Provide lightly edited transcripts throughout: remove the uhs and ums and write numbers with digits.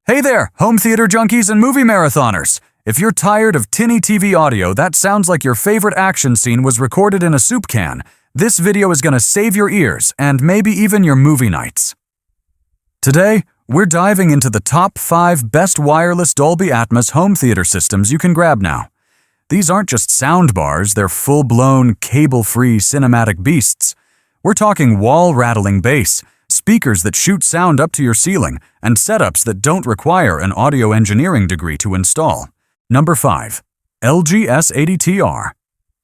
Hey there, home theater junkies and movie marathoners! If you're tired of tinny TV audio that sounds like your favorite action scene was recorded in a soup can, this video is gonna save your ears and maybe even your movie nights. Today, we're diving into the top 5 best wireless Dolby Atmos home theater systems you can grab now. These aren't just soundbars, they're full-blown, cable-free cinematic beasts. We're talking wall-rattling bass, speakers that shoot sound up to your ceiling, and setups that don't require an audio engineering degree to install. Number 5. LG S80TR.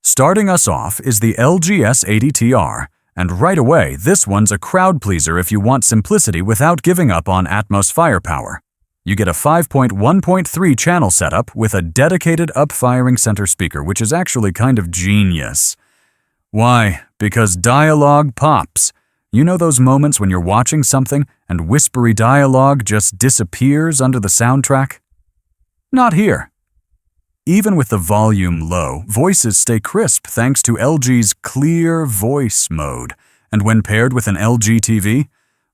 Starting us off is the LG S80TR, and right away, this one's a crowd pleaser if you want simplicity without giving up on Atmos firepower. You get a 5.1.3 channel setup with a dedicated up-firing center speaker, which is actually kind of genius. Why? Because dialogue pops. You know those moments when you're watching something and whispery dialogue just disappears under the soundtrack? Not here. Even with the volume low, voices stay crisp thanks to LG's Clear Voice mode. And when paired with an LG TV,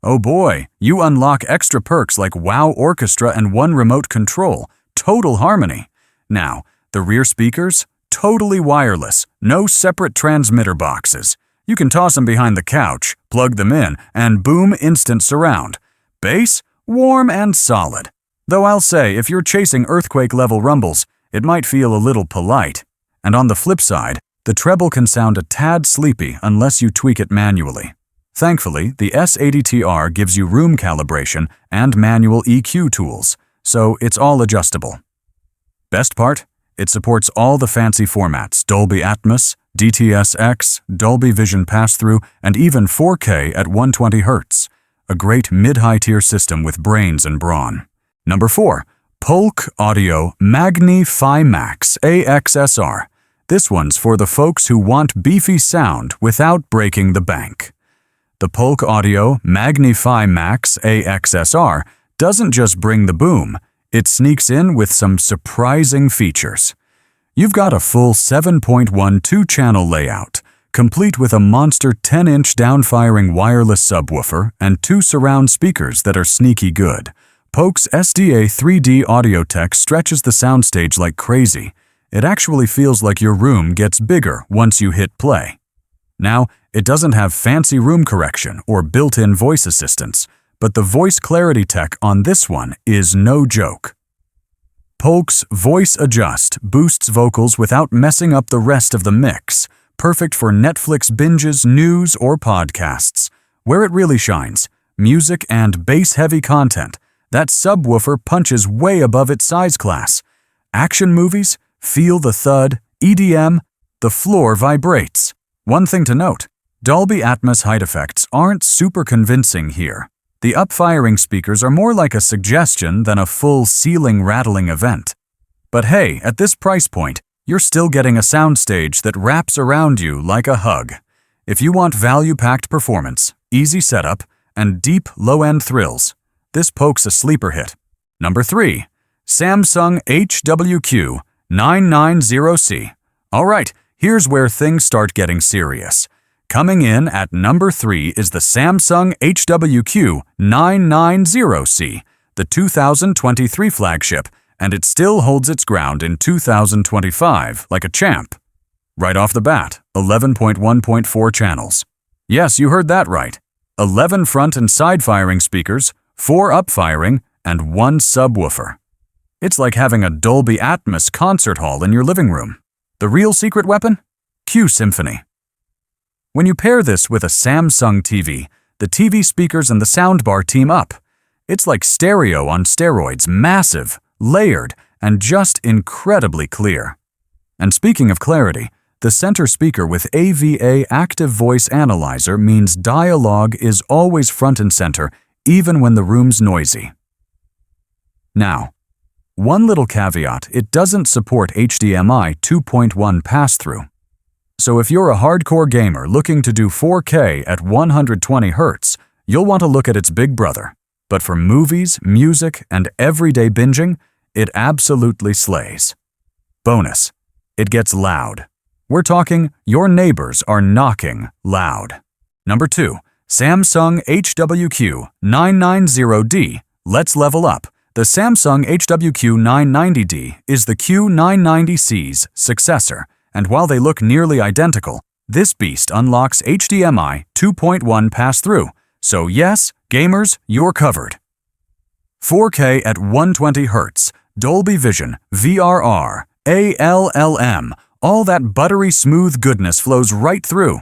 oh boy, you unlock extra perks like Wow Orchestra and one remote control, total harmony. Now, the rear speakers? Totally wireless, no separate transmitter boxes. You can toss them behind the couch, plug them in, and boom, instant surround. Bass? Warm and solid. Though I'll say, if you're chasing earthquake-level rumbles, it might feel a little polite. And on the flip side, the treble can sound a tad sleepy unless you tweak it manually. Thankfully, the S80TR gives you room calibration and manual EQ tools, so it's all adjustable. Best part? It supports all the fancy formats, Dolby Atmos, DTS:X, Dolby Vision Pass-Through, and even 4K at 120 Hz. A great mid-high tier system with brains and brawn. Number 4. Polk Audio MagniFi Max AXSR. This one's for the folks who want beefy sound without breaking the bank. The Polk Audio MagniFi Max AXSR doesn't just bring the boom, it sneaks in with some surprising features. You've got a full 7.12 channel layout, complete with a monster 10-inch down-firing wireless subwoofer and 2 surround speakers that are sneaky good. Polk's SDA 3D audio tech stretches the soundstage like crazy. It actually feels like your room gets bigger once you hit play. Now, it doesn't have fancy room correction or built-in voice assistance, but the voice clarity tech on this one is no joke. Polk's Voice Adjust boosts vocals without messing up the rest of the mix, perfect for Netflix binges, news, or podcasts. Where it really shines, music and bass-heavy content, that subwoofer punches way above its size class. Action movies? Feel the thud. EDM? The floor vibrates. One thing to note, Dolby Atmos height effects aren't super convincing here. The up-firing speakers are more like a suggestion than a full ceiling-rattling event. But hey, at this price point, you're still getting a soundstage that wraps around you like a hug. If you want value-packed performance, easy setup, and deep low-end thrills, this Polk's a sleeper hit. Number 3. Samsung HWQ-990C. Alright, here's where things start getting serious. Coming in at number 3 is the Samsung HWQ-990C, the 2023 flagship, and it still holds its ground in 2025 like a champ. Right off the bat, 11.1.4 channels. Yes, you heard that right. 11 front and side firing speakers, 4 up-firing, and 1 subwoofer. It's like having a Dolby Atmos concert hall in your living room. The real secret weapon? Q-Symphony. When you pair this with a Samsung TV, the TV speakers and the soundbar team up. It's like stereo on steroids, massive, layered, and just incredibly clear. And speaking of clarity, the center speaker with AVA Active Voice Analyzer means dialogue is always front and center, even when the room's noisy. Now, one little caveat, it doesn't support HDMI 2.1 pass-through. So if you're a hardcore gamer looking to do 4K at 120 Hz, you'll want to look at its big brother. But for movies, music, and everyday binging, it absolutely slays. Bonus, it gets loud. We're talking your neighbors are knocking loud. Number 2, Samsung HWQ-990D. Let's level up. The Samsung HWQ-990D is the Q990C's successor, and while they look nearly identical, this beast unlocks HDMI 2.1 pass-through, so yes, gamers, you're covered. 4K at 120 Hz, Dolby Vision, VRR, ALLM, all that buttery smooth goodness flows right through.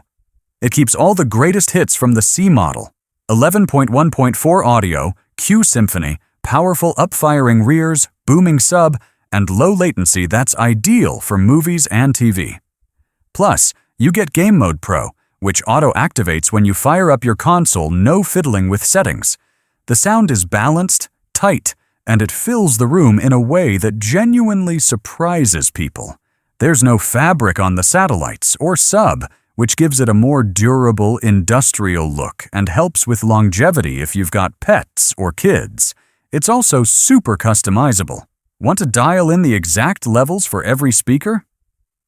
It keeps all the greatest hits from the C model. 11.1.4 audio, Q-Symphony, powerful up-firing rears, booming sub, and low latency that's ideal for movies and TV. Plus, you get Game Mode Pro, which auto-activates when you fire up your console, no fiddling with settings. The sound is balanced, tight, and it fills the room in a way that genuinely surprises people. There's no fabric on the satellites or sub, which gives it a more durable, industrial look and helps with longevity if you've got pets or kids. It's also super customizable. Want to dial in the exact levels for every speaker?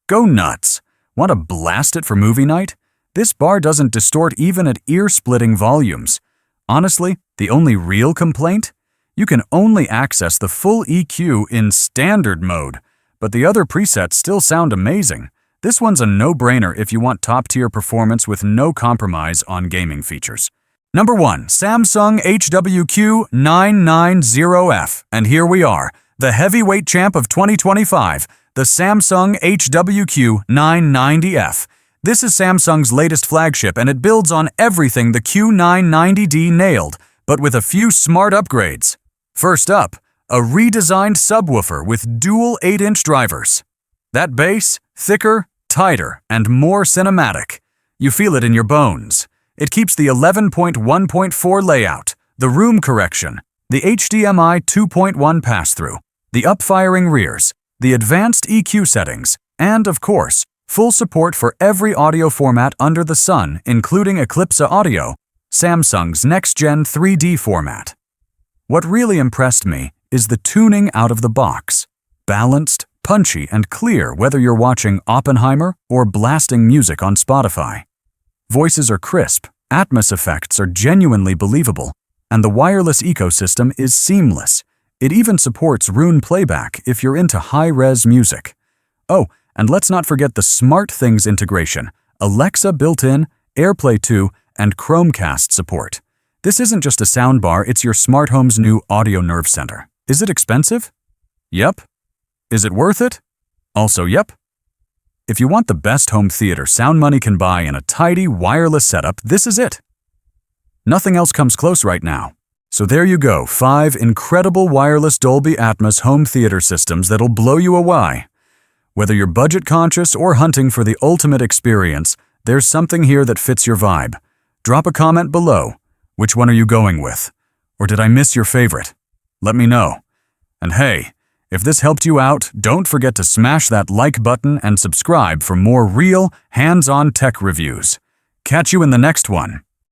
Go nuts! Want to blast it for movie night? This bar doesn't distort even at ear-splitting volumes. Honestly, the only real complaint? You can only access the full EQ in standard mode, but the other presets still sound amazing. This one's a no-brainer if you want top-tier performance with no compromise on gaming features. Number 1. Samsung HWQ-990F. And here we are, the heavyweight champ of 2025, the Samsung HWQ-990F. This is Samsung's latest flagship, and it builds on everything the Q990D nailed, but with a few smart upgrades. First up, a redesigned subwoofer with dual 8-inch drivers. That bass, thicker, tighter, and more cinematic. You feel it in your bones. It keeps the 11.1.4 layout, the room correction, the HDMI 2.1 pass-through, the up-firing rears, the advanced EQ settings, and, of course, full support for every audio format under the sun, including Eclipse Audio, Samsung's next-gen 3D format. What really impressed me is the tuning out of the box. Balanced, punchy, and clear whether you're watching Oppenheimer or blasting music on Spotify. Voices are crisp, Atmos effects are genuinely believable, and the wireless ecosystem is seamless. It even supports Roon playback if you're into high-res music. Oh, and let's not forget the SmartThings integration, Alexa built-in, AirPlay 2, and Chromecast support. This isn't just a soundbar, it's your smart home's new audio nerve center. Is it expensive? Yep. Is it worth it? Also, yep. If you want the best home theater sound money can buy in a tidy, wireless setup, this is it. Nothing else comes close right now. So there you go, 5 incredible wireless Dolby Atmos home theater systems that'll blow you away. Whether you're budget-conscious or hunting for the ultimate experience, there's something here that fits your vibe. Drop a comment below. Which one are you going with? Or did I miss your favorite? Let me know. And hey, if this helped you out, don't forget to smash that like button and subscribe for more real, hands-on tech reviews. Catch you in the next one.